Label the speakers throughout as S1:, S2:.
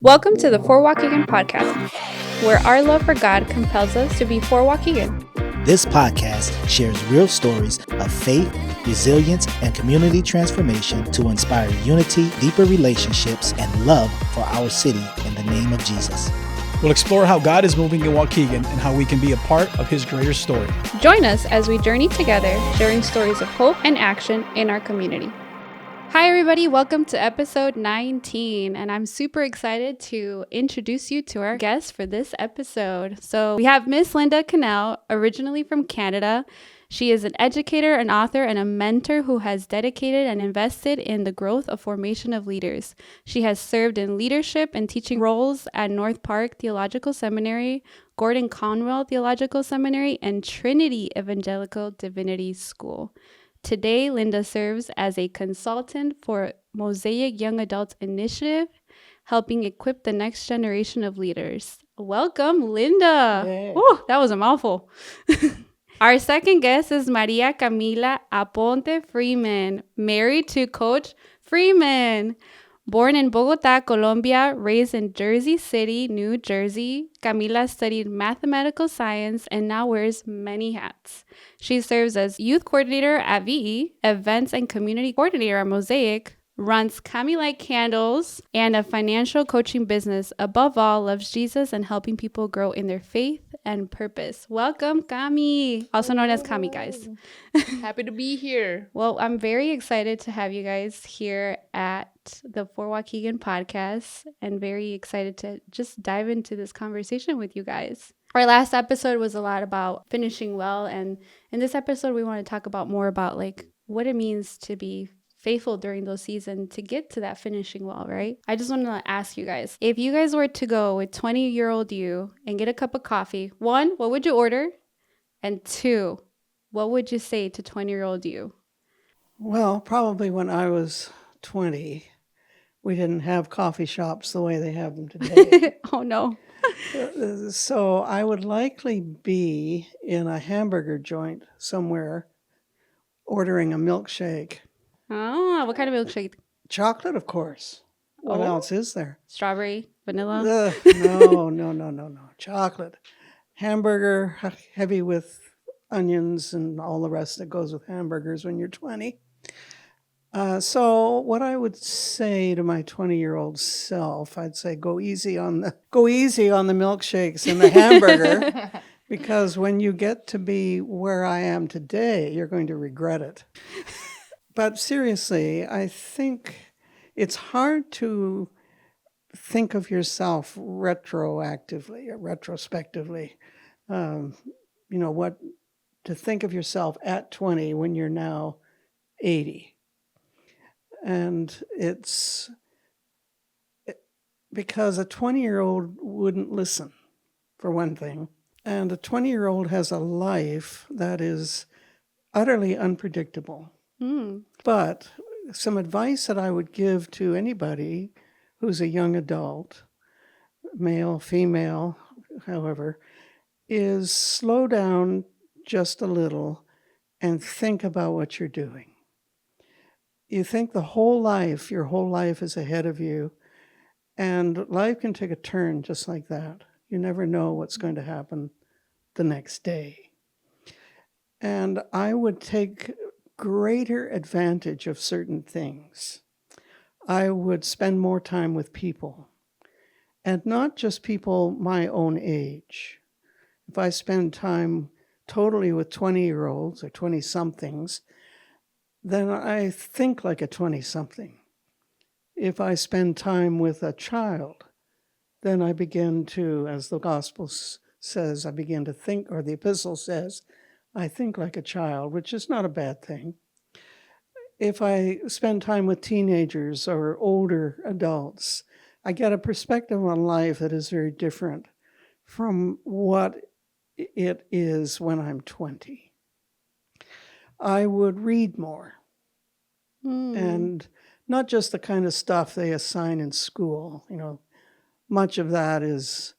S1: Welcome to the For Waukegan podcast, where our love for God compels us to be for Waukegan.
S2: This podcast shares real stories of faith, resilience, and community transformation to inspire unity, deeper relationships, and love for our city in the name of Jesus.
S3: We'll explore how God is moving in Waukegan and how we can be a part of His greater story.
S1: Join us as we journey together, sharing stories of hope and action in our community. Hi, everybody. Welcome to episode 19, and I'm super excited to introduce you to our guest for this episode. So we have Miss Linda Cannell, originally from Canada. She is an educator, an author, and a mentor who has dedicated and invested in the growth of formation of leaders. She has served in leadership and teaching roles at North Park Theological Seminary, Gordon Conwell Theological Seminary, and Trinity Evangelical Divinity School. Today, Linda serves as a consultant for Mosaic Young Adults Initiative, helping equip the next generation of leaders. Welcome, Linda.
S4: Yay.
S1: Ooh, that was a mouthful. Our second guest is Maria Camila Aponte Freeman, married to Coach Freeman. Born in Bogota, Colombia, raised in Jersey City, New Jersey, Camila studied mathematical science and now wears many hats. She serves as youth coordinator at VE, events and community coordinator at Mosaic, runs Camilia Candles, and a financial coaching business. Above all, loves Jesus and helping people grow in their faith and purpose. Welcome, Cami, also known as Cami, guys.
S4: Happy to be here.
S1: Well, I'm very excited to have you guys here at the For Waukegan podcast and very excited to just dive into this conversation with you guys. Our last episode was a lot about finishing well, and in this episode, we want to talk about more about like what it means to be faithful during those seasons to get to that finishing well, right? I just want to ask you guys, if you guys were to go with 20-year-old you and get a cup of coffee, one, what would you order? And two, what would you say to 20-year-old you?
S4: Well, probably when I was 20, we didn't have coffee shops the way they have them today.
S1: Oh, no.
S4: So I would likely be in a hamburger joint somewhere ordering a milkshake.
S1: Oh, what kind of milkshake?
S4: Chocolate, of course. What
S1: Oh.
S4: else is there?
S1: Strawberry, vanilla?
S4: No. Chocolate. Hamburger, heavy with onions and all the rest that goes with hamburgers when you're 20. So what I would say to my 20-year-old self, I'd say go easy on the milkshakes and the hamburger, because when you get to be where I am today, you're going to regret it. But seriously, I think it's hard to think of yourself retrospectively. To think of yourself at 20 when you're now 80. And it's because a 20-year-old wouldn't listen, for one thing. And a 20-year-old has a life that is utterly unpredictable. But some advice that I would give to anybody who's a young adult, male, female, however, is slow down just a little and think about what you're doing. You think your whole life is ahead of you, and life can take a turn just like that. You never know what's going to happen the next day. And I would take greater advantage of certain things. I would spend more time with people, and not just people my own age. If I spend time totally with 20-year-olds or 20-somethings, then I think like a 20-something. If I spend time with a child, then I begin to, as the gospel says, I begin to think, or the epistle says, I think like a child, which is not a bad thing. If I spend time with teenagers or older adults, I get a perspective on life that is very different from what it is when I'm 20. I would read more. And not just the kind of stuff they assign in school. Much of that is,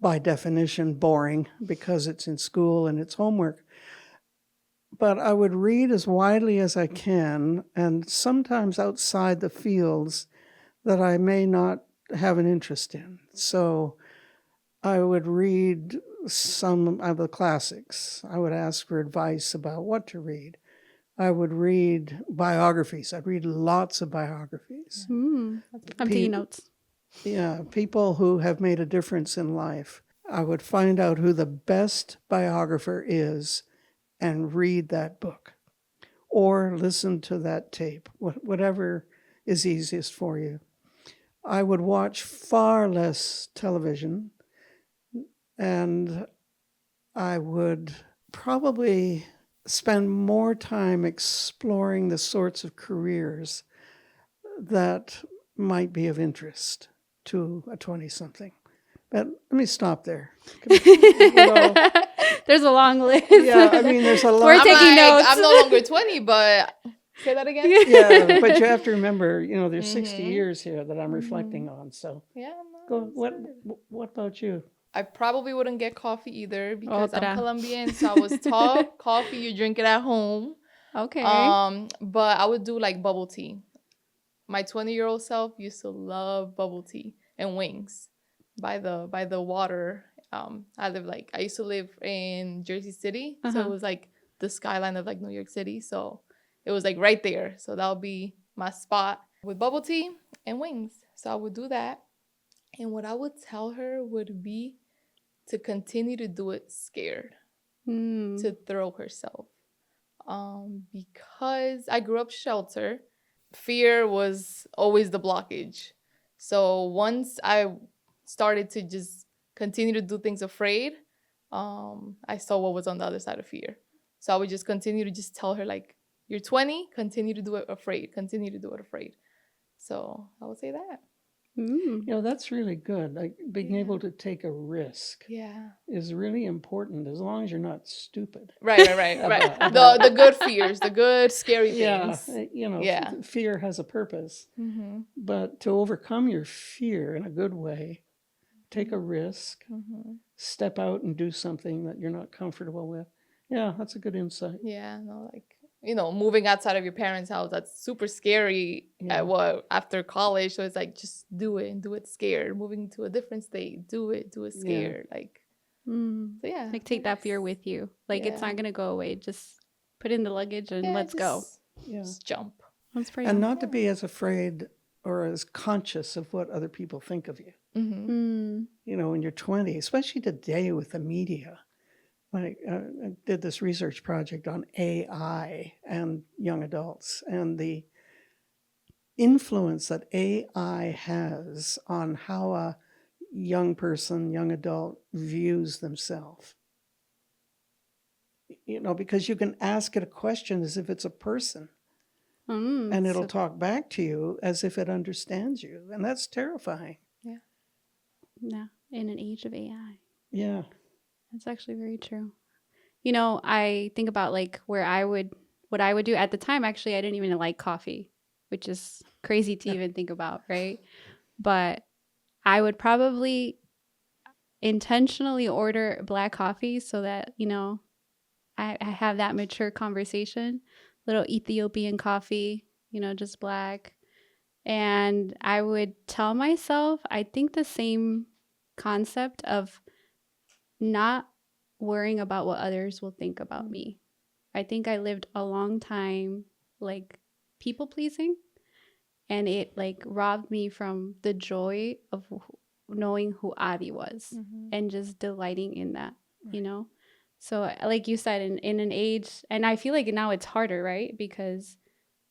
S4: by definition, boring because it's in school and it's homework. But I would read as widely as I can, and sometimes outside the fields that I may not have an interest in. So I would read some of the classics. I would ask for advice about what to read. I would read biographies. I'd read lots of biographies.
S1: I'm taking notes.
S4: Yeah, people who have made a difference in life. I would find out who the best biographer is and read that book or listen to that tape, whatever is easiest for you. I would watch far less television, and I would probably spend more time exploring the sorts of careers that might be of interest to a 20-something. But let me stop there.
S1: There's a long list.
S4: Yeah, I mean, there's a lot.
S1: We're taking notes.
S5: I'm no longer 20, but say that again.
S4: Yeah, but you have to remember, there's 60 years here that I'm reflecting on. So,
S5: Yeah.
S4: what about you?
S5: I probably wouldn't get coffee either because
S1: Otra.
S5: I'm Colombian, so I was taught coffee you drink it at home.
S1: Okay.
S5: But I would do like bubble tea. My 20-year-old self used to love bubble tea and wings by the water. I used to live in Jersey City, so it was like the skyline of like New York City. So it was like right there. So that would be my spot with bubble tea and wings. So I would do that. And what I would tell her would be to continue to do it scared, to throw herself. Because I grew up shelter, fear was always the blockage. So once I started to just continue to do things afraid, I saw what was on the other side of fear. So I would just continue to just tell her, like, you're 20, continue to do it afraid, continue to do it afraid. So I would say that.
S4: That's really good. Like being able to take a risk is really important as long as you're not stupid.
S5: Right. The good fears, the good scary things.
S4: Fear has a purpose. But to overcome your fear in a good way, take a risk, step out and do something that you're not comfortable with. Yeah, that's a good insight.
S5: Yeah, moving outside of your parents' house, that's super scary after college. So it's like, just do it and do it scared. Moving to a different state, do it scared.
S1: Like take that fear with you. Like it's not gonna go away. Just put in the luggage and let's go.
S5: Just jump.
S1: That's pretty
S4: and not to be as afraid or as conscious of what other people think of you. When you're 20, especially today with the media. I did this research project on AI and young adults and the influence that AI has on how a young person, young adult views themselves. Because you can ask it a question as if it's a person and it'll talk back to you as if it understands you. And that's terrifying.
S1: Yeah, in an age of AI.
S4: Yeah.
S1: That's actually very true. I think about like what I would do at the time. Actually, I didn't even like coffee, which is crazy to even think about, right? But I would probably intentionally order black coffee so that, I have that mature conversation, little Ethiopian coffee, just black. And I would tell myself, I think the same concept of not worrying about what others will think about me. I think I lived a long time like people pleasing, and it like robbed me from the joy of knowing who Adi was and just delighting in that, So like you said, in an age, and I feel like now it's harder, right? Because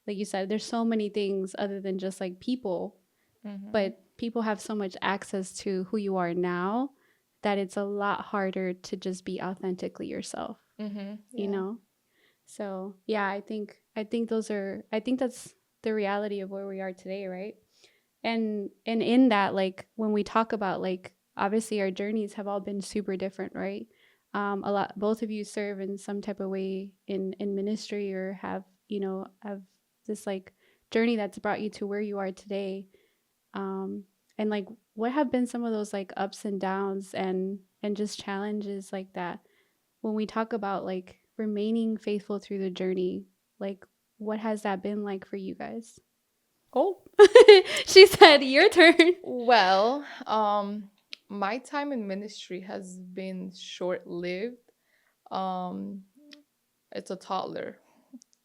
S1: like you said, there's so many things other than just like people, but people have so much access to who you are now that it's a lot harder to just be authentically yourself, So yeah, I think that's the reality of where we are today, right? And in that, like when we talk about like, obviously our journeys have all been super different, right? Both of you serve in some type of way in ministry or have this like journey that's brought you to where you are today. And like, what have been some of those like ups and downs and just challenges like that when we talk about like remaining faithful through the journey? Like, what has that been like for you guys? Oh, she said, your turn.
S5: Well, my time in ministry has been short-lived. Um, it's a toddler,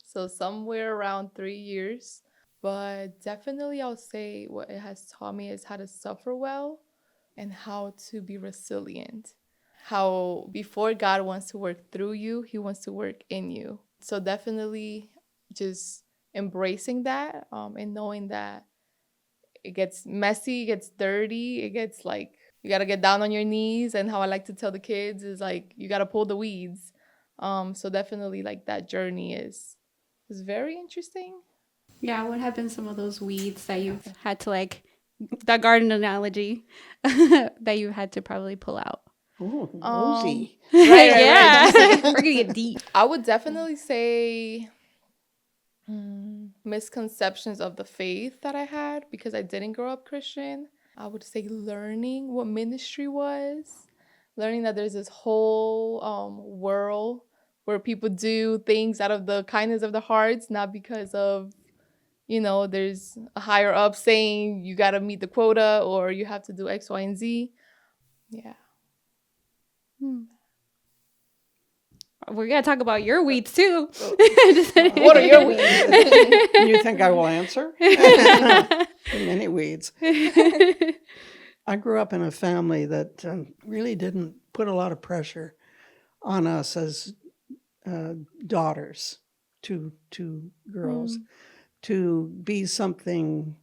S5: so somewhere around 3 years. But definitely, I'll say what it has taught me is how to suffer well and how to be resilient. How before God wants to work through you, He wants to work in you. So definitely, just embracing that, and knowing that it gets messy, it gets dirty, it gets like you gotta get down on your knees. And how I like to tell the kids is like you gotta pull the weeds. So definitely like that journey is very interesting.
S1: Yeah, what have been some of those weeds that you've had to like, the garden analogy, that you had to probably pull out?
S4: Ooh, nosy.
S5: Right,
S1: Yeah.
S5: right.
S1: We're gonna get deep.
S5: I would definitely say misconceptions of the faith that I had because I didn't grow up Christian. I would say learning what ministry was, learning that there's this whole world where people do things out of the kindness of their hearts, not because of, there's a higher up saying you got to meet the quota or you have to do X, Y, and Z. Yeah.
S1: We're gonna talk about your weeds too.
S5: What are your weeds?
S4: You think I will answer? Many weeds. I grew up in a family that really didn't put a lot of pressure on us as daughters, two girls, to be something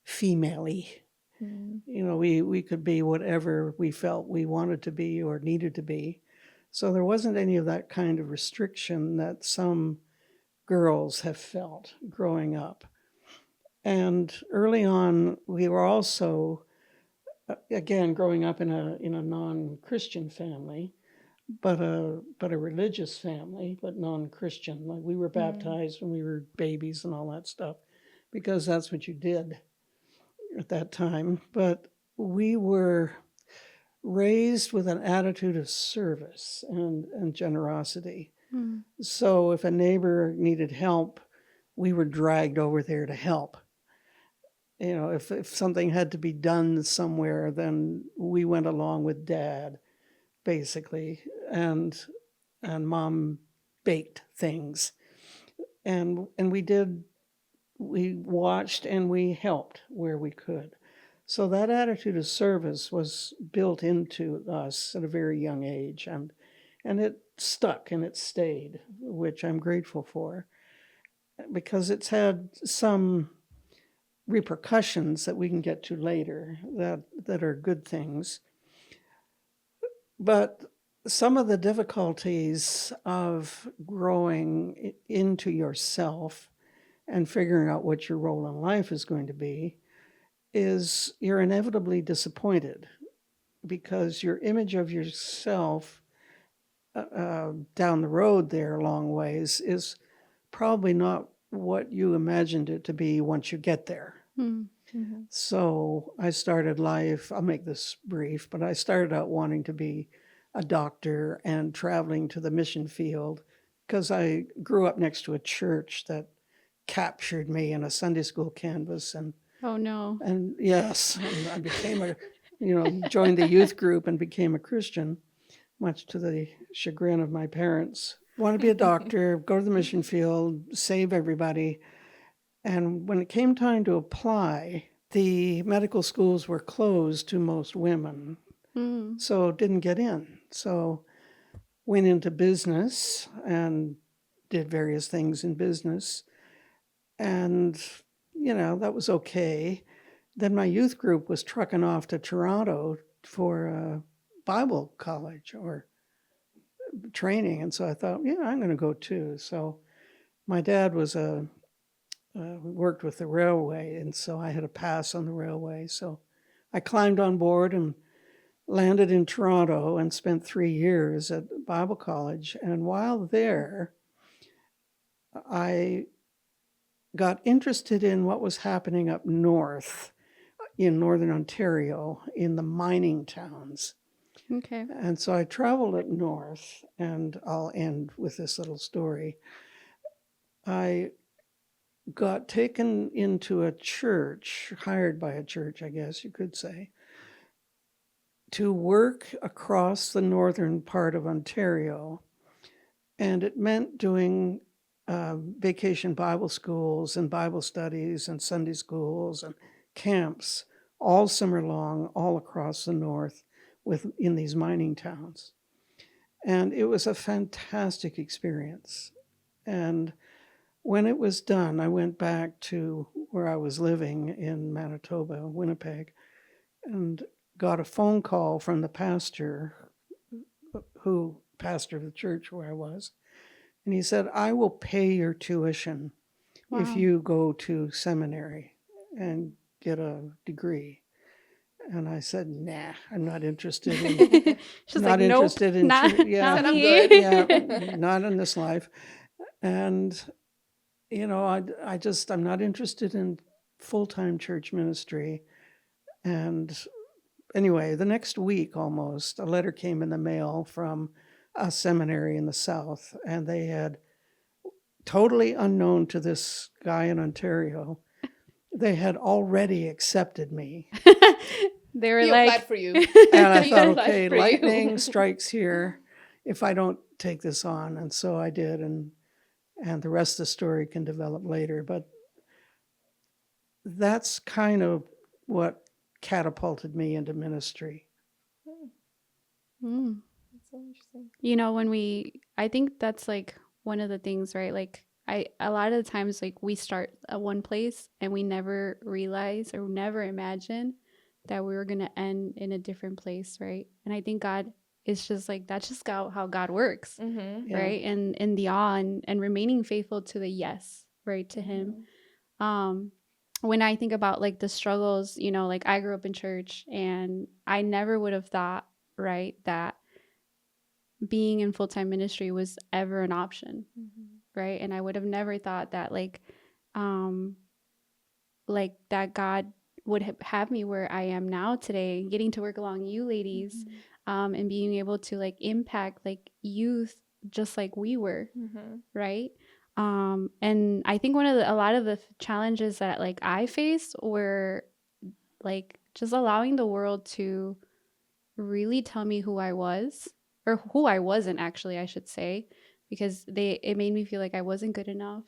S4: female-y. We could be whatever we felt we wanted to be or needed to be. So there wasn't any of that kind of restriction that some girls have felt growing up. And early on, we were also, again, growing up in a non-Christian family, but a religious family, but non-Christian. Like we were baptized when we were babies and all that stuff, because that's what you did at that time. But we were raised with an attitude of service and generosity. So if a neighbor needed help, we were dragged over there to help. If something had to be done somewhere, then we went along with Dad, basically, and Mom baked things, and we watched and we helped where we could. So that attitude of service was built into us at a very young age, and it stuck and it stayed, which I'm grateful for, because it's had some repercussions that we can get to later that are good things. But some of the difficulties of growing into yourself and figuring out what your role in life is going to be is you're inevitably disappointed because your image of yourself down the road there a long ways is probably not what you imagined it to be once you get there. Mm-hmm. So I started life, I'll make this brief, but I started out wanting to be a doctor and traveling to the mission field because I grew up next to a church that captured me in a Sunday school canvas. And
S1: oh no.
S4: And yes, and I became joined the youth group and became a Christian, much to the chagrin of my parents. Want to be a doctor, go to the mission field, save everybody. And when it came time to apply, the medical schools were closed to most women, so didn't get in. So went into business and did various things in business. And, that was okay. Then my youth group was trucking off to Toronto for a Bible college or training. And so I thought, I'm going to go too. So my dad was worked with the railway, and so I had a pass on the railway. So I climbed on board and landed in Toronto and spent 3 years at Bible college. And while there, I got interested in what was happening up north in northern Ontario in the mining towns.
S1: Okay.
S4: And so I traveled up north, and I'll end with this little story. I got taken into a church, hired by a church, I guess you could say, to work across the northern part of Ontario. And it meant doing vacation Bible schools and Bible studies and Sunday schools and camps all summer long, all across the north in these mining towns. And it was a fantastic experience. And when it was done, I went back to where I was living in Manitoba, Winnipeg, and got a phone call from the pastor pastor of the church where I was. And he said, I will pay your tuition if
S1: Wow.
S4: you go to seminary and get a degree. And I said, nah, I'm not interested in
S1: She's
S4: not
S1: like, nope,
S4: interested in
S1: not,
S4: yeah,
S1: not
S5: I'm
S1: me.
S5: good.
S4: yeah, not in this life. And I'm not interested in full-time church ministry. And anyway, the next week almost, a letter came in the mail from a seminary in the South, and they had, totally unknown to this guy in Ontario, they had already accepted me.
S1: They were
S5: He
S1: like,
S5: applied for you.
S4: And I
S5: He
S4: thought,
S5: applied
S4: okay,
S5: for you.
S4: lightning strikes here if I don't take this on. And so I did, and the rest of the story can develop later. But that's kind of what catapulted me into ministry.
S1: mm.
S5: That's so interesting.
S1: You know, I think that's like one of the things, right? Like a lot of the times, like we start at one place and we never realize or never imagine that we were going to end in a different place, right? And I think God is just like, that's just how God works,
S5: Mm-hmm.
S4: Yeah.
S1: right? And in the awe and remaining faithful to the yes, right? To Him. When I think about like the struggles, you know, like I grew up in church and I never would have thought, right, that being in full-time ministry was ever an option, right? And I would have never thought that like that God would have me where I am now today, getting to work along you ladies, and being able to like impact like youth just like we were, right? And I think a lot of the challenges that like I faced were like just allowing the world to really tell me who I was, or who I wasn't, actually, I should say, because it made me feel like I wasn't good enough,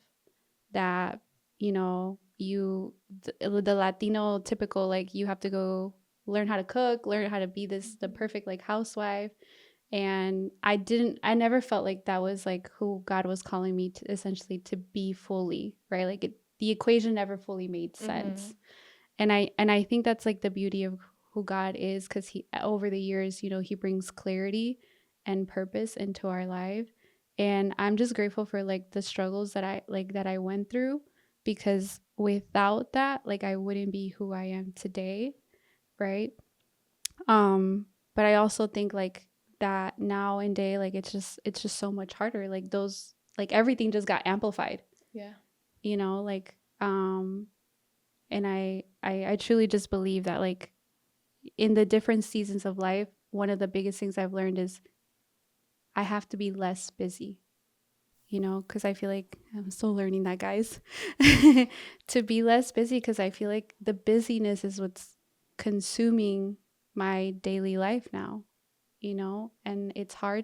S1: that, you know, the Latino typical, like, you have to go learn how to cook, learn how to be the perfect like housewife. And I never felt like that was like who God was calling me to, essentially, to be fully, right? Like the equation never fully made sense. And I think that's like the beauty of who God is, because He, over the years, you know, He brings clarity and purpose into our life. And I'm just grateful for like the struggles that I went through, because without that, like, I wouldn't be who I am today, right? But I also think like that now and day, like it's just so much harder. Like those, like everything just got amplified.
S5: Yeah.
S1: You know, like and I truly just believe that like in the different seasons of life, one of the biggest things I've learned is I have to be less busy, you know, because I feel like I'm still learning that, guys, to be less busy, because I feel like the busyness is what's consuming my daily life now, you know, and it's hard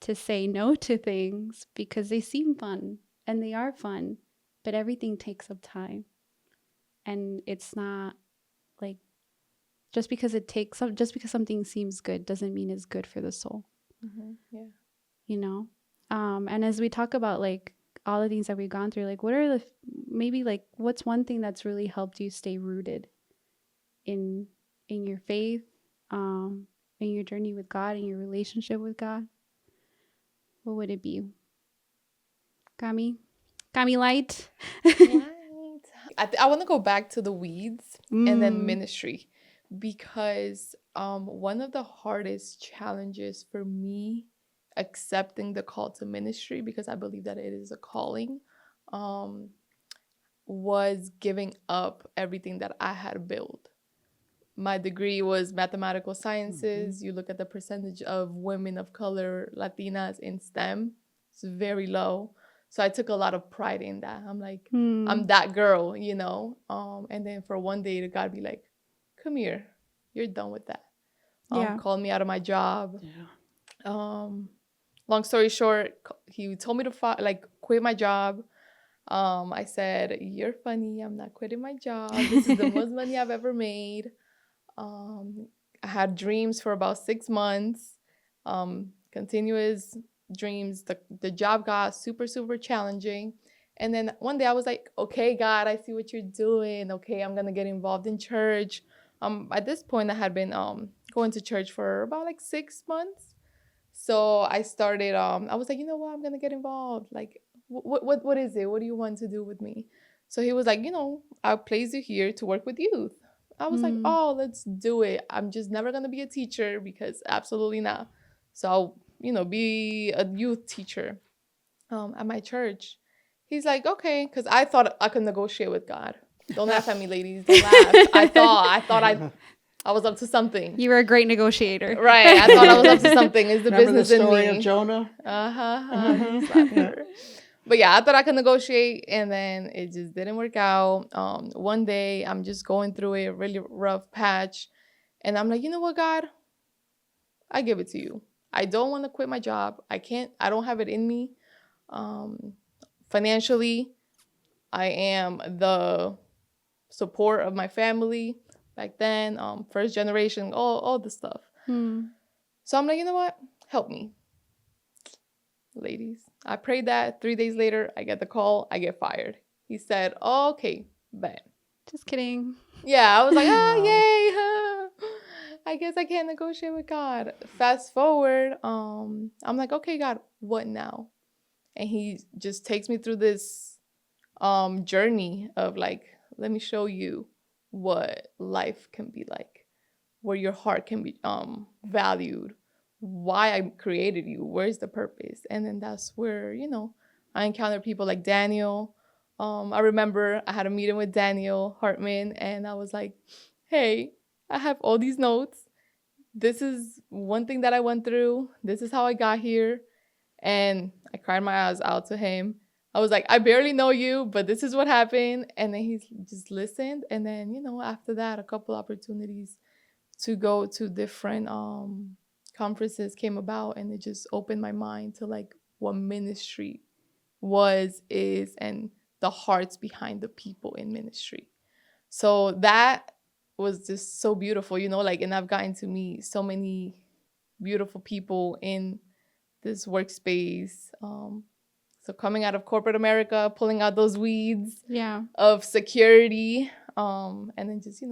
S1: to say no to things because they seem fun and they are fun, but everything takes up time. And it's not like, just because something seems good doesn't mean it's good for the soul.
S5: Yeah.
S1: You know? And as we talk about like all the things that we've gone through, like what are maybe like what's one thing that's really helped you stay rooted in your faith, in your journey with God, in your relationship with God? What would it be? Kami light.
S5: Right. I want to go back to the weeds and then ministry, because one of the hardest challenges for me accepting the call to ministry, because I believe that it is a calling, was giving up everything that I had built. My degree was mathematical sciences. You look at the percentage of women of color, Latinas in STEM, it's very low. So I took a lot of pride in that. I'm like, I'm that girl, you know. And then for one day, God be like, come here, you're done with that.
S1: Yeah.
S5: Called me out of my job.
S4: Yeah.
S5: Long story short, he told me to quit my job. I said, you're funny. I'm not quitting my job. This is the most money I've ever made. I had dreams for about 6 months, continuous dreams. The job got super, super challenging. And then one day I was like, okay, God, I see what you're doing. Okay, I'm going to get involved in church. At this point, I had been going to church for about like 6 months. So I started, I was like, you know what, I'm going to get involved. Like, what is it? What do you want to do with me? So he was like, I'll place you here to work with youth. I was like, oh, let's do it. I'm just never going to be a teacher because absolutely not. So I'll, be a youth teacher at my church. He's like, okay, because I thought I could negotiate with God. Don't laugh at me, ladies. Don't laugh. I was up to something.
S1: You were a great negotiator.
S5: Right. I thought I was up to something. It's the
S4: Remember
S5: business
S4: the
S5: in
S4: story
S5: me.
S4: of Jonah?
S5: Yeah. But yeah, I thought I could negotiate, and then it just didn't work out. One day I'm just going through a really rough patch, and I'm like, you know what, God? I give it to you. I don't want to quit my job. I don't have it in me. Financially, I am the support of my family back then, first generation, all the stuff. So I'm like, you know what? Help me. Ladies, I prayed that. 3 days later, I get the call. I get fired. He said, oh, okay, bet.
S1: Just kidding.
S5: Yeah, I was like, yay. I guess I can't negotiate with God. Fast forward, I'm like, okay, God, what now? And he just takes me through this journey of like, let me show you what life can be like, where your heart can be valued, why I created you, where's the purpose. And then that's where, I encountered people like Daniel. I remember I had a meeting with Daniel Hartman, and I was like, hey, I have all these notes. This is one thing that I went through. This is how I got here. And I cried my eyes out to him. I was like, I barely know you, but this is what happened. And then he just listened. And then, after that, a couple opportunities to go to different conferences came about, and it just opened my mind to like what ministry is, and the hearts behind the people in ministry. So that was just so beautiful, and I've gotten to meet so many beautiful people in this workspace. So coming out of corporate America, pulling out those weeds of security, and then just,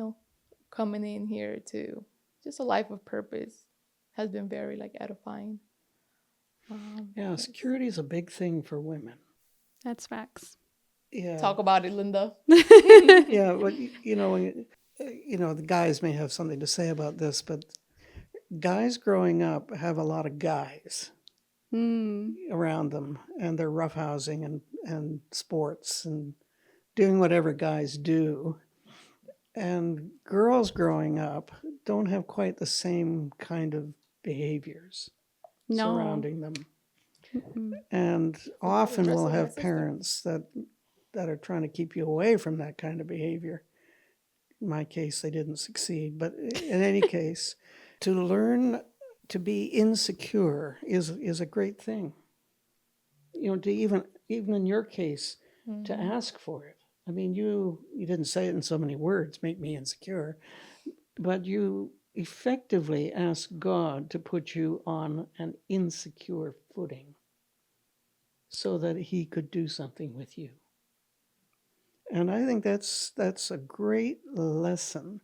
S5: coming in here to just a life of purpose has been very like edifying.
S4: Security is a big thing for women.
S1: That's facts.
S4: Yeah.
S5: Talk about it, Linda.
S4: Yeah, well, the guys may have something to say about this, but guys growing up have a lot of guys around them, and they're roughhousing and sports and doing whatever guys do. And girls growing up don't have quite the same kind of behaviors surrounding them. And often we'll have parents that are trying to keep you away from that kind of behavior. In my case, they didn't succeed. But in any case, to learn to be insecure is a great thing. To even in your case, to ask for it. I mean, you didn't say it in so many words, make me insecure, but you effectively asked God to put you on an insecure footing so that he could do something with you. And I think that's a great lesson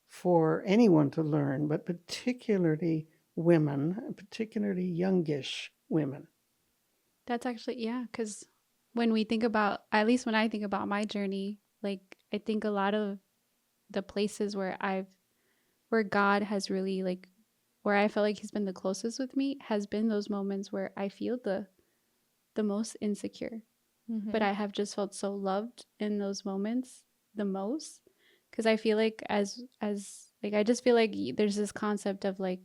S4: for anyone to learn, but particularly women, particularly youngish women.
S1: That's actually, because when we think about, at least when I think about my journey, like I think a lot of the places where God has really like, where I feel like he's been the closest with me has been those moments where I feel the most insecure. But I have just felt so loved in those moments the most, because I feel like as like, I just feel like there's this concept of like,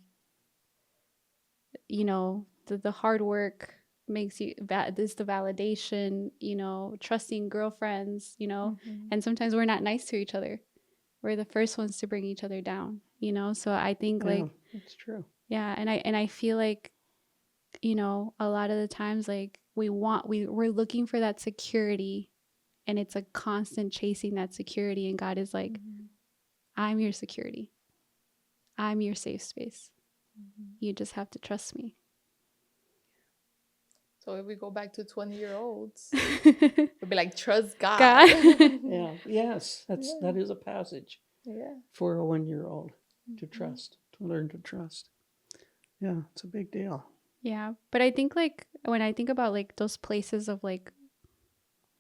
S1: the hard work makes you this the validation, trusting girlfriends, and sometimes we're not nice to each other. We're the first ones to bring each other down, so I think
S4: Yeah,
S1: like,
S4: that's true.
S1: yeah, and I feel like, a lot of the times, like, we're looking for that security, and it's a constant chasing that security, and God is like, I'm your security, I'm your safe space, you just have to trust me.
S5: So if we go back to 20-year-olds,
S1: God.
S5: we'd be like, trust God.
S4: Yeah. Yes, that is a passage
S5: Yeah.
S4: for a 1-year-old to trust, to learn to trust. Yeah, it's a big deal.
S1: Yeah, but I think like when I think about like those places of like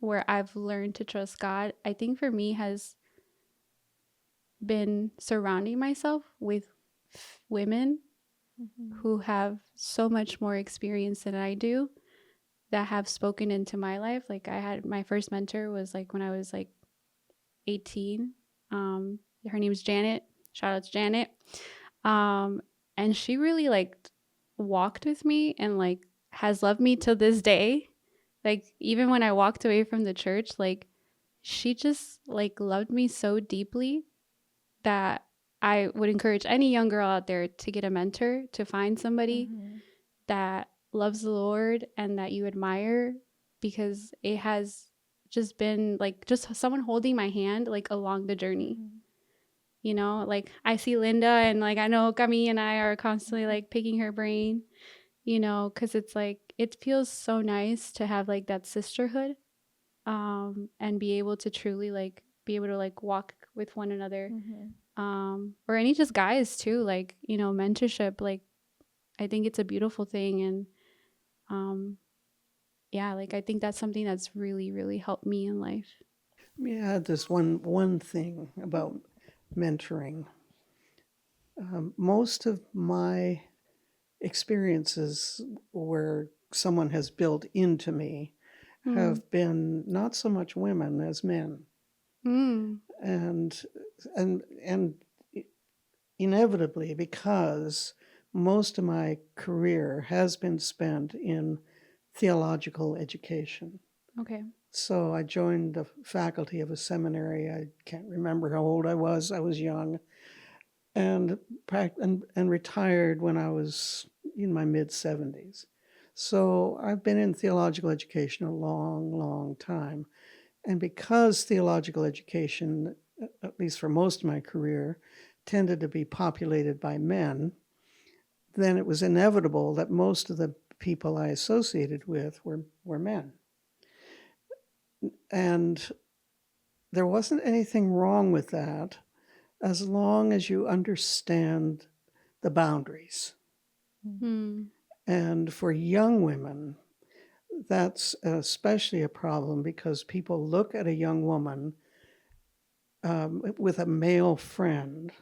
S1: where I've learned to trust God, I think for me has been surrounding myself with women who have so much more experience than I do, that have spoken into my life. Like, I had my first mentor was like when I was like 18. Her name is Janet. Shout out to Janet. And she really like walked with me and like has loved me to this day. Like, even when I walked away from the church, like, she just like loved me so deeply that I would encourage any young girl out there to get a mentor, to find somebody that loves the Lord and that you admire, because it has just been like just someone holding my hand like along the journey. Like, I see Linda, and like I know Cami and I are constantly like picking her brain, because it's like it feels so nice to have like that sisterhood, and be able to truly like be able to like walk with one another, or any just guys too, like, mentorship. Like, I think it's a beautiful thing, and yeah, like I think that's something that's really, really helped me in life.
S4: Yeah, this one thing about mentoring. Most of my experiences where someone has built into me have been not so much women as men, and and inevitably, because most of my career has been spent in theological education.
S1: Okay.
S4: So I joined the faculty of a seminary. I can't remember how old I was. I was young, and retired when I was in my mid-70s. So I've been in theological education a long, long time. And because theological education, at least for most of my career, tended to be populated by men, then it was inevitable that most of the people I associated with were men. And there wasn't anything wrong with that, as long as you understand the boundaries. And for young women, that's especially a problem, because people look at a young woman with a male friend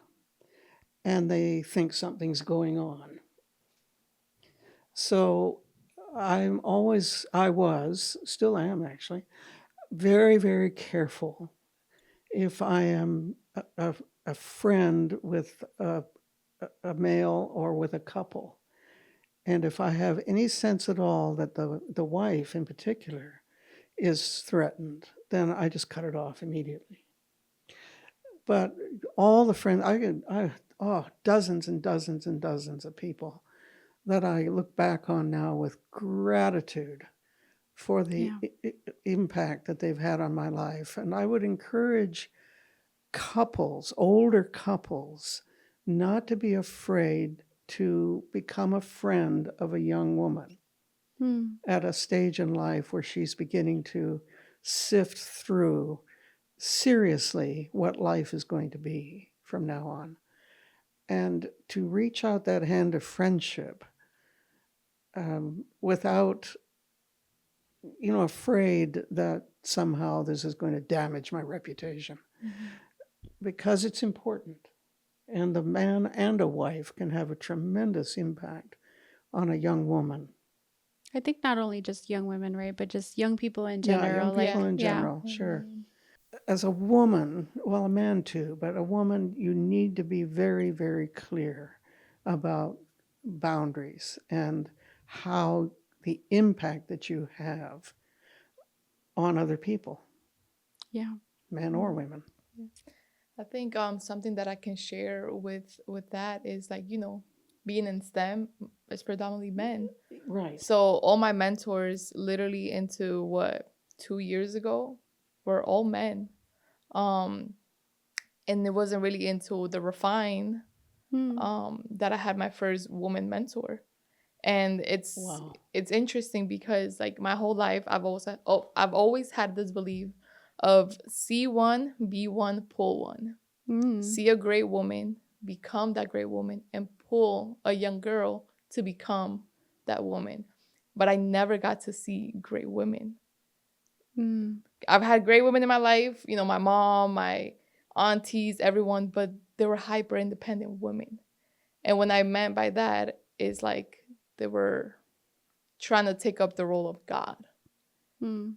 S4: and they think something's going on. So I still am actually, very, very careful if I am a friend with a male or with a couple. And if I have any sense at all that the wife in particular is threatened, then I just cut it off immediately. But all the friends, dozens and dozens and dozens of people that I look back on now with gratitude for the impact that they've had on my life. And I would encourage couples, older couples, not to be afraid to become a friend of a young woman at a stage in life where she's beginning to sift through seriously what life is going to be from now on, and to reach out that hand of friendship without, afraid that somehow this is going to damage my reputation, because it's important. And the man and a wife can have a tremendous impact on a young woman.
S1: I think not only just young women, right, but just young people in general.
S4: Yeah, young people in general, sure. As a woman, well, a man too, but a woman, you need to be very, very clear about boundaries and how the impact that you have on other people,
S1: Yeah.
S4: men or women.
S5: I think something that I can share with that is like, being in STEM is predominantly men.
S4: Right.
S5: So all my mentors literally into 2 years ago were all men. And it wasn't really into the refine that I had my first woman mentor. And it's interesting because like my whole life I've always had this belief of see one, be one, pull one. See a great woman, become that great woman, and pull a young girl to become that woman. But I never got to see great women. I've had great women in my life, my mom, my aunties, everyone, but they were hyper independent women. And what I meant by that is like they were trying to take up the role of God.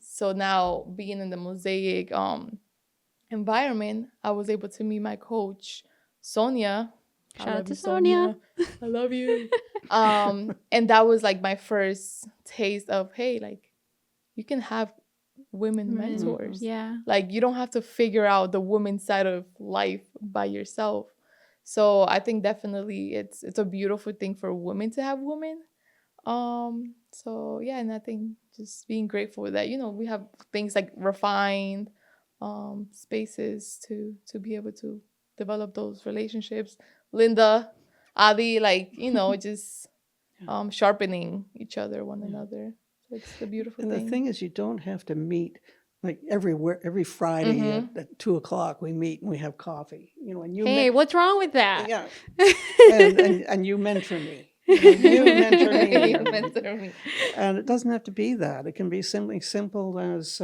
S5: So now being in the Mosaic environment, I was able to meet my coach, Sonia.
S1: Shout out to Sonia.
S5: I love you. And that was like my first taste of, hey, like you can have women mentors.
S1: Yeah.
S5: Like you don't have to figure out the woman side of life by yourself. So I think definitely it's a beautiful thing for women to have women. So yeah, and I think just being grateful that, we have things like refined spaces to be able to develop those relationships. Linda, Adi, like, just sharpening each other, one another. So it's the beautiful
S4: And
S5: thing.
S4: the thing is, you don't have to meet like every Friday at 2:00 we meet and we have coffee. And you
S1: what's wrong with that?
S4: Yeah. and you mentor me. You mentor me.
S5: You mentor me.
S4: And it doesn't have to be that. It can be something simple as,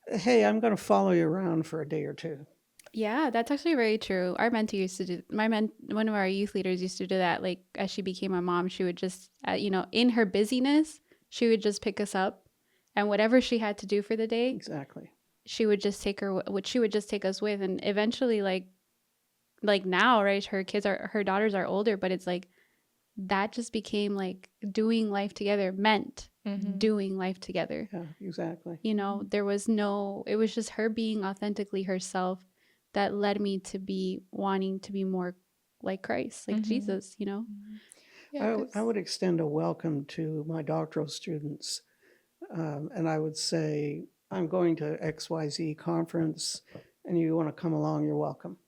S4: hey, I'm going to follow you around for a day or two.
S1: Yeah, that's actually very true. Our mentor used to do, one of our youth leaders used to do that. Like as she became a mom, she would just, in her busyness, she would just pick us up, and whatever she had to do for the day,
S4: Exactly.
S1: she would just take us with. And eventually, like now, right, her daughters are older, but it's like, that just became like doing life together meant doing life together.
S4: Yeah, exactly.
S1: It was just her being authentically herself that led me to be wanting to be more like Christ, like Jesus,
S5: Yeah,
S4: I would extend a welcome to my doctoral students. And I would say, I'm going to XYZ conference and you want to come along, you're welcome.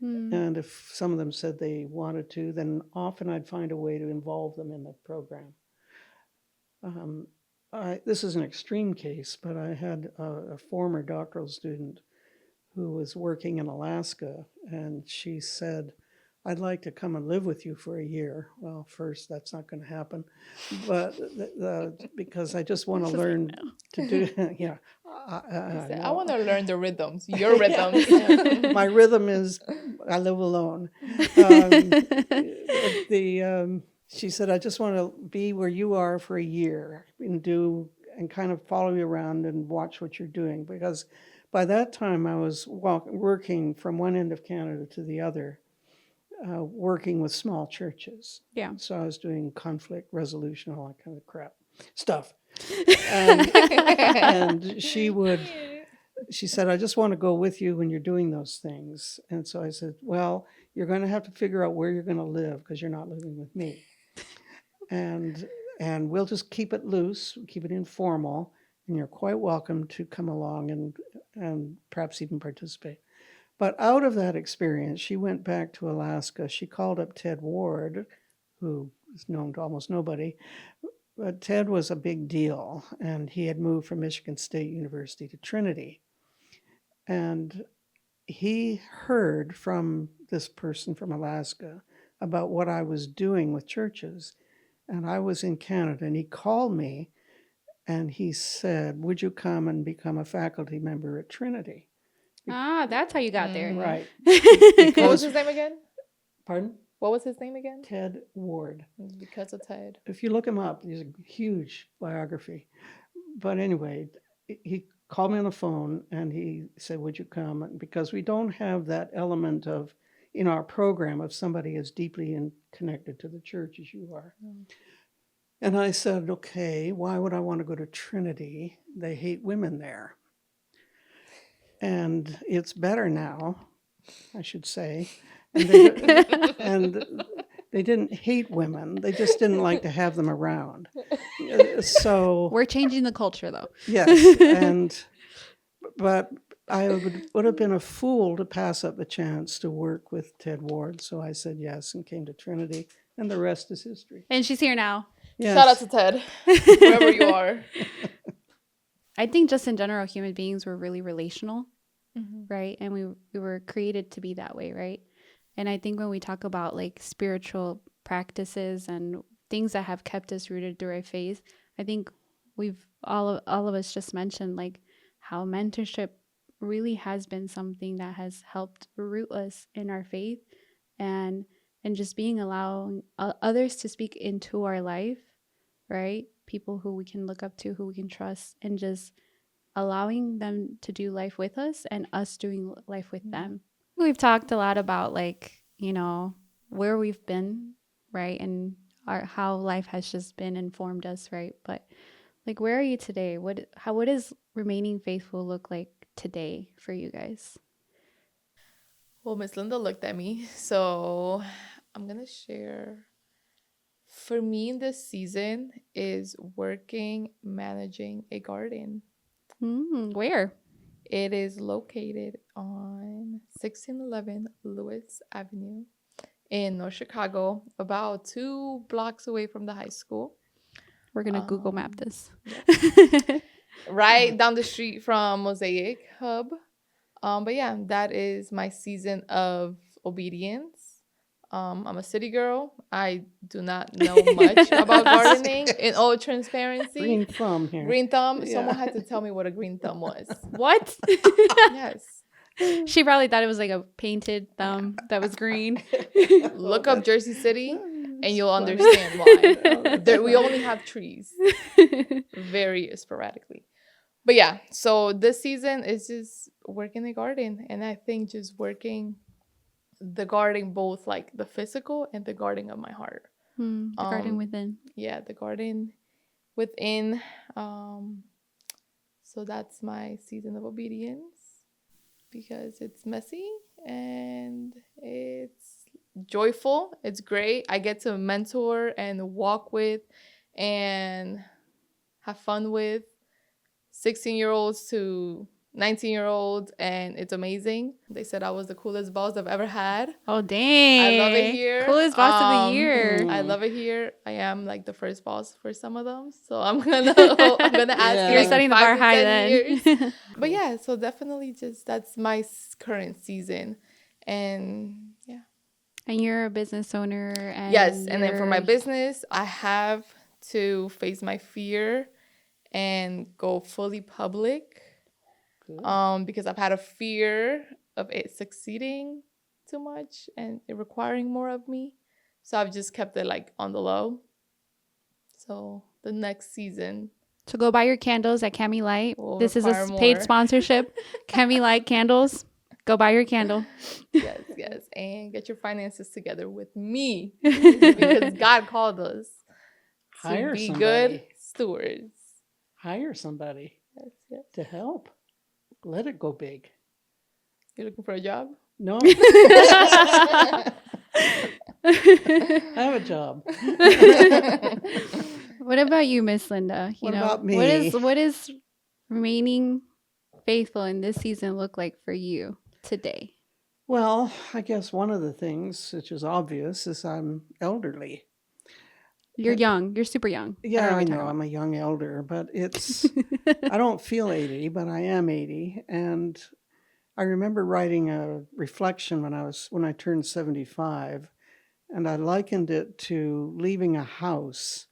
S4: And if some of them said they wanted to, then often I'd find a way to involve them in the program. This is an extreme case, but I had a former doctoral student who was working in Alaska, and she said, I'd like to come and live with you for a year. Well, first, that's not going to happen, but because I just want to learn to do, yeah.
S5: I want to learn the rhythms, your rhythms.
S4: My rhythm is I live alone. She said, I just want to be where you are for a year and kind of follow you around and watch what you're doing. Because by that time I was working from one end of Canada to the other, working with small churches.
S1: Yeah.
S4: So I was doing conflict resolution, all that kind of crap stuff. And she said, I just want to go with you when you're doing those things. And so I said, well, you're going to have to figure out where you're going to live because you're not living with me. And we'll just keep it loose, keep it informal, and you're quite welcome to come along and perhaps even participate. But out of that experience, she went back to Alaska. She called up Ted Ward, who is known to almost nobody. But Ted was a big deal, and he had moved from Michigan State University to Trinity. And he heard from this person from Alaska about what I was doing with churches. And I was in Canada, and he called me, and he said, would you come and become a faculty member at Trinity?
S1: That's how you got there.
S4: Right.
S5: What was his name again?
S4: Pardon?
S5: What was his name again?
S4: Ted Ward.
S5: Because of Ted.
S4: If you look him up, there's a huge biography. But anyway, he called me on the phone and he said, would you come? Because we don't have that element of, in our program, of somebody as deeply connected to the church as you are. And I said, okay, why would I want to go to Trinity? They hate women there. And it's better now, I should say. And they didn't hate women. They just didn't like to have them around. So
S1: We're changing the culture, though.
S4: yes, but I would have been a fool to pass up the chance to work with Ted Ward. So I said yes and came to Trinity, and the rest is history.
S1: And she's here now.
S4: Yes.
S5: Shout out to Ted, wherever you are.
S1: I think just in general, human beings were really relational, right? And we were created to be that way, right? And I think when we talk about like spiritual practices and things that have kept us rooted through our faith, I think we've all of us just mentioned like how mentorship really has been something that has helped root us in our faith, and just being allowing others to speak into our life, right? People who we can look up to, who we can trust, and just allowing them to do life with us and us doing life with them. We've talked a lot about like, where we've been, right? And how life has just been informed us, right? But like, where are you today? What does remaining faithful look like today for you guys?
S5: Well, Miss Linda looked at me, so I'm going to share. For me, this season is managing a garden.
S1: Where?
S5: It is located on 1611 Lewis Avenue in North Chicago, about 2 blocks away from the high school.
S1: We're going to Google map this.
S5: Right down the street from Mosaic Hub. But yeah, that is my season of obedience. I'm a city girl. I do not know much about gardening. In all transparency,
S4: Green thumb here.
S5: Green thumb.
S4: Yeah.
S5: Someone had to tell me what a green thumb was.
S1: What?
S5: Yes.
S1: She probably thought it was like a painted thumb that was green.
S5: Look up Jersey City and you'll understand why. We only have trees very sporadically. But yeah, so this season is just working the garden. And I think just working the garden, both like the physical and the garden of my heart.
S1: The garden within.
S5: Yeah, the garden within. So that's my season of obedience, because it's messy and it's joyful. It's great. I get to mentor and walk with and have fun with 16-year-olds to 19-year-olds, and it's amazing. They said I was the coolest boss I've ever had.
S1: Oh, dang.
S5: I love it here.
S1: Coolest boss of the year.
S5: I love it here. I am like the first boss for some of them, so I'm gonna ask.
S1: You're setting the bar high then.
S5: But yeah, so definitely just that's my current season, and yeah.
S1: And you're a business owner. And
S5: yes, and then for my business, I have to face my fear and go fully public. Because I've had a fear of it succeeding too much and it requiring more of me. So I've just kept it like on the low. So the next season.
S1: So go buy your candles at Camilia. This is a
S5: more.
S1: paid sponsorship. Camilia candles. Go buy your candle.
S5: Yes. And get your finances together with me. Because God called us to be good stewards.
S4: Hire somebody to help. Let it go big.
S5: You looking for a job?
S4: No. I have a job.
S1: What about you, Miss Linda?
S4: What about me?
S1: What is remaining faithful in this season look like for you today?
S4: Well, I guess one of the things, which is obvious, is I'm elderly.
S1: You're young. You're super young.
S4: Yeah, I know. I'm a young elder, but it's, I don't feel 80, but I am 80. And I remember writing a reflection when I turned 75, and I likened it to leaving a house.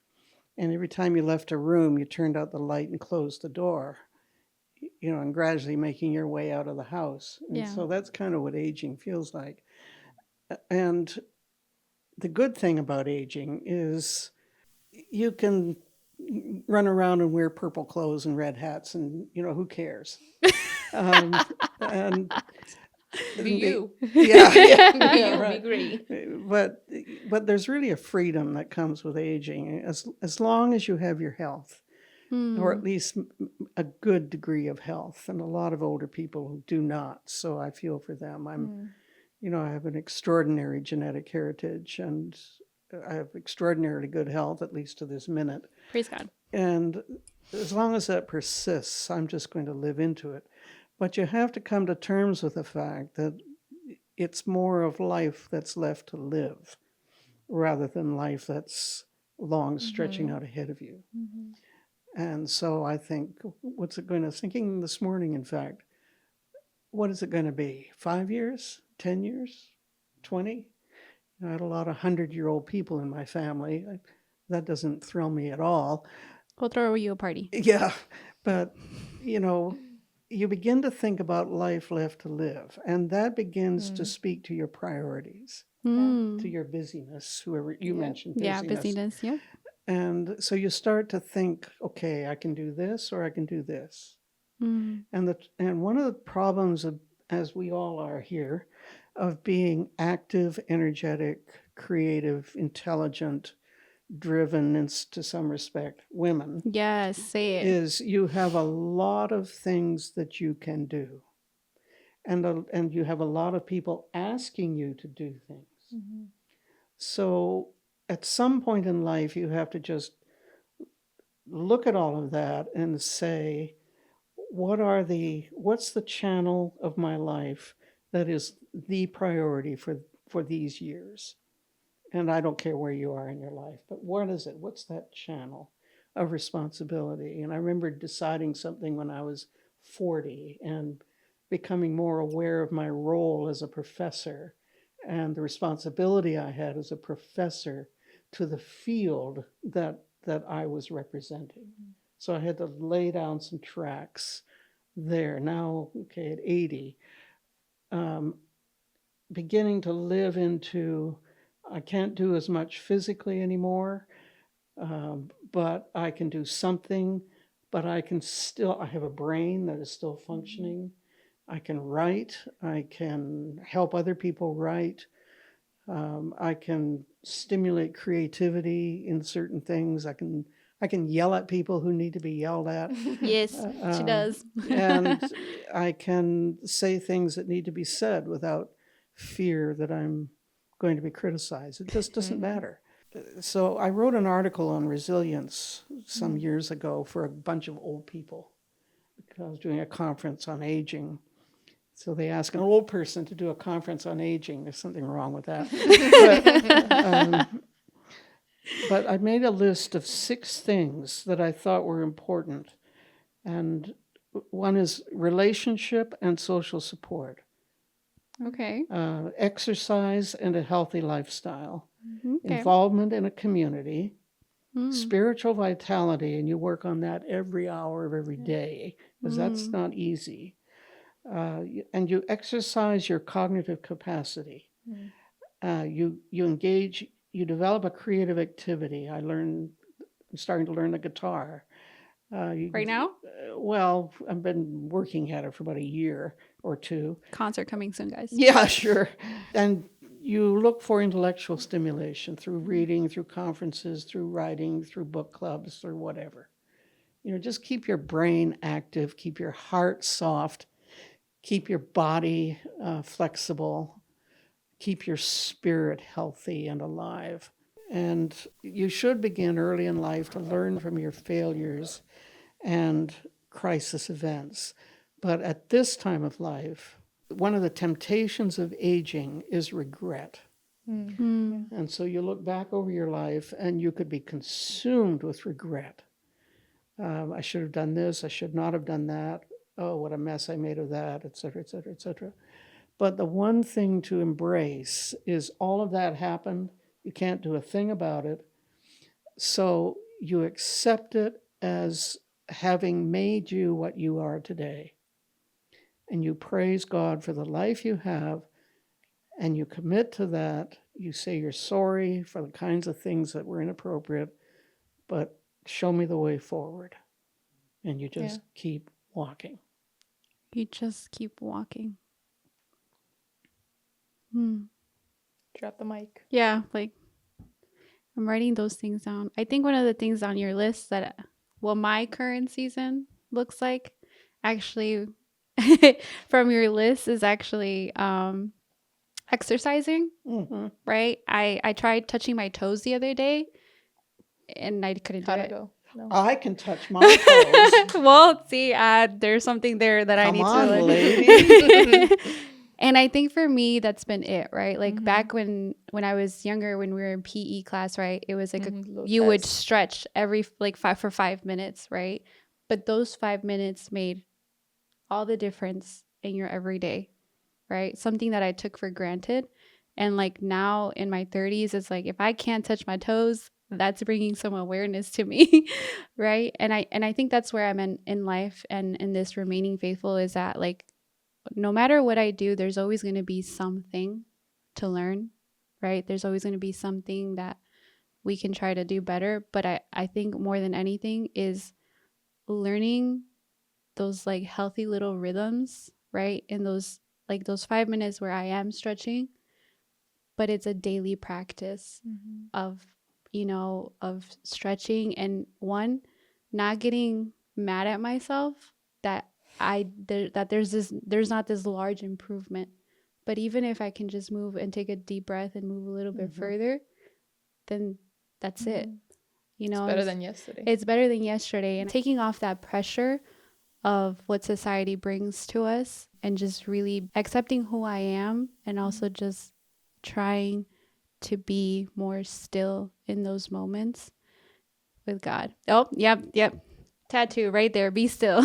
S4: And every time you left a room, you turned out the light and closed the door, and gradually making your way out of the house. And so that's kind of what aging feels like. And the good thing about aging is you can run around and wear purple clothes and red hats and, who cares? And
S5: Be you.
S4: Yeah, yeah,
S5: Be
S4: yeah,
S5: you.
S4: right.
S5: Be great.
S4: But there's really a freedom that comes with aging, as long as you have your health, or at least a good degree of health. And a lot of older people who do not. So I feel for them. I have an extraordinary genetic heritage, and I have extraordinarily good health, at least to this minute.
S1: Praise God.
S4: And as long as that persists, I'm just going to live into it. But you have to come to terms with the fact that it's more of life that's left to live rather than life that's long stretching out ahead of you. And so I think, I was thinking this morning, in fact, what is it going to be? 5 years? 10 years? 20? I had a lot of 100-year-old people in my family. That doesn't thrill me at all.
S1: We'll throw you a party.
S4: Yeah, but, you begin to think about life left to live, and that begins to speak to your priorities, to your busyness, whoever you mentioned busyness.
S1: Yeah, busyness, yeah.
S4: And so you start to think, okay, I can do this or I can do this. And one of the problems of, as we all are here, of being active, energetic, creative, intelligent, driven, and to some respect, women,
S1: Yes, say it.
S4: is you have a lot of things that you can do. And you have a lot of people asking you to do things. So at some point in life, you have to just look at all of that and say, what's the channel of my life that is the priority for these years? And I don't care where you are in your life, but what is it? What's that channel of responsibility? And I remember deciding something when I was 40 and becoming more aware of my role as a professor and the responsibility I had as a professor to the field that I was representing. So I had to lay down some tracks there. Now, okay, at 80, beginning to live into, I can't do as much physically anymore, but I can do something, but I have a brain that is still functioning. I can write, I can help other people write. I can stimulate creativity in certain things. I can yell at people who need to be yelled at.
S1: Yes, she does.
S4: And I can say things that need to be said without fear that I'm going to be criticized. It just doesn't matter. So I wrote an article on resilience some years ago for a bunch of old people because I was doing a conference on aging. So they ask an old person to do a conference on aging. There's something wrong with that. But I made a list of 6 things that I thought were important. And one is relationship and social support,
S1: Okay.
S4: exercise and a healthy lifestyle,
S1: Okay.
S4: involvement in a community, spiritual vitality, and you work on that every hour of every day, because that's not easy. And you exercise your cognitive capacity. You engage, you develop a creative activity. I'm starting to learn the guitar.
S1: Right now?
S4: Well, I've been working at it for about a year or 2.
S1: Concert coming soon, guys.
S4: Yeah, sure. And you look for intellectual stimulation through reading, through conferences, through writing, through book clubs, through whatever. Just keep your brain active, keep your heart soft, keep your body flexible, keep your spirit healthy and alive. And you should begin early in life to learn from your failures and crisis events. But at this time of life, one of the temptations of aging is regret. And so you look back over your life and you could be consumed with regret. I should have done this, I should not have done that. Oh, what a mess I made of that, et cetera, et cetera, et cetera. But the one thing to embrace is all of that happened. You can't do a thing about it. So you accept it as having made you what you are today. And you praise God for the life you have, and you commit to that. You say you're sorry for the kinds of things that were inappropriate, but show me the way forward. And you just keep walking.
S1: You just keep walking.
S5: Drop the mic.
S1: Yeah, like I'm writing those things down. I think one of the things on your list that what my current season looks like actually from your list is actually exercising, right? I tried touching my toes the other day and I couldn't do
S5: How'd it
S1: it.
S5: go? No.
S4: I can touch my toes.
S1: Well, see, there's something there that I
S4: Come
S1: need
S4: on,
S1: to
S4: lady.
S1: And I think for me, that's been it, right? Like back when I was younger, when we were in PE class, right? It was like you would stretch every like 5 minutes, right? But those 5 minutes made all the difference in your everyday, right? Something that I took for granted. And like now in my 30s, it's like if I can't touch my toes, that's bringing some awareness to me, right? And I think that's where I'm in life and in this remaining faithful is that like no matter what I do, there's always going to be something to learn, right? There's always going to be something that we can try to do better. But I think more than anything is learning those like healthy little rhythms, right? In those like those 5 minutes where I am stretching, but it's a daily practice of, of stretching and one, not getting mad at myself that there's not this large improvement. But even if I can just move and take a deep breath and move a little bit further, then that's it.
S5: It's better than yesterday.
S1: It's better than yesterday. And taking off that pressure of what society brings to us and just really accepting who I am and also just trying to be more still in those moments with God. Oh, yep. Tattoo right there. Be still.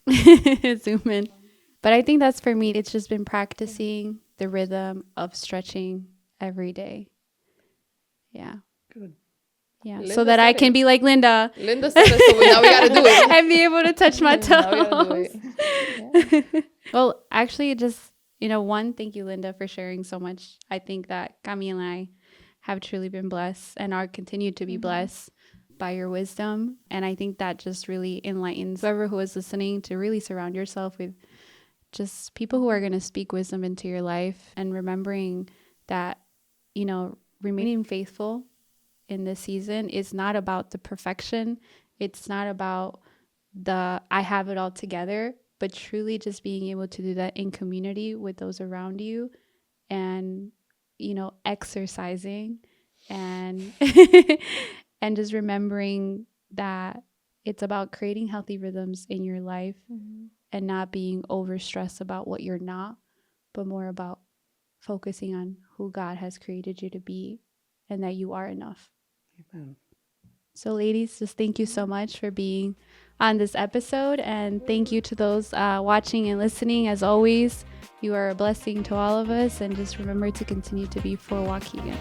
S1: Zoom in. But I think that's for me. It's just been practicing the rhythm of stretching every day. Yeah.
S4: Good.
S1: Yeah.
S5: Linda
S1: so that I
S5: said
S1: can
S5: it.
S1: be like Linda.
S5: Linda said it, so now we gotta do it.
S1: And be able to touch my
S5: Now we gotta do
S1: toes.
S5: it. Yeah.
S1: Well, actually, just, one, thank you, Linda, for sharing so much. I think that Camilia and I have truly been blessed and are continued to be blessed by your wisdom. And I think that just really enlightens whoever who is listening to really surround yourself with just people who are going to speak wisdom into your life and remembering that, remaining faithful in this season is not about the perfection. It's not about the I have it all together, but truly just being able to do that in community with those around you and, exercising and and just remembering that it's about creating healthy rhythms in your life and not being overstressed about what you're not, but more about focusing on who God has created you to be and that you are enough.
S4: Amen.
S1: So ladies, just thank you so much for being on this episode. And thank you to those watching and listening. As always, you are a blessing to all of us. And just remember to continue to be for Waukegan.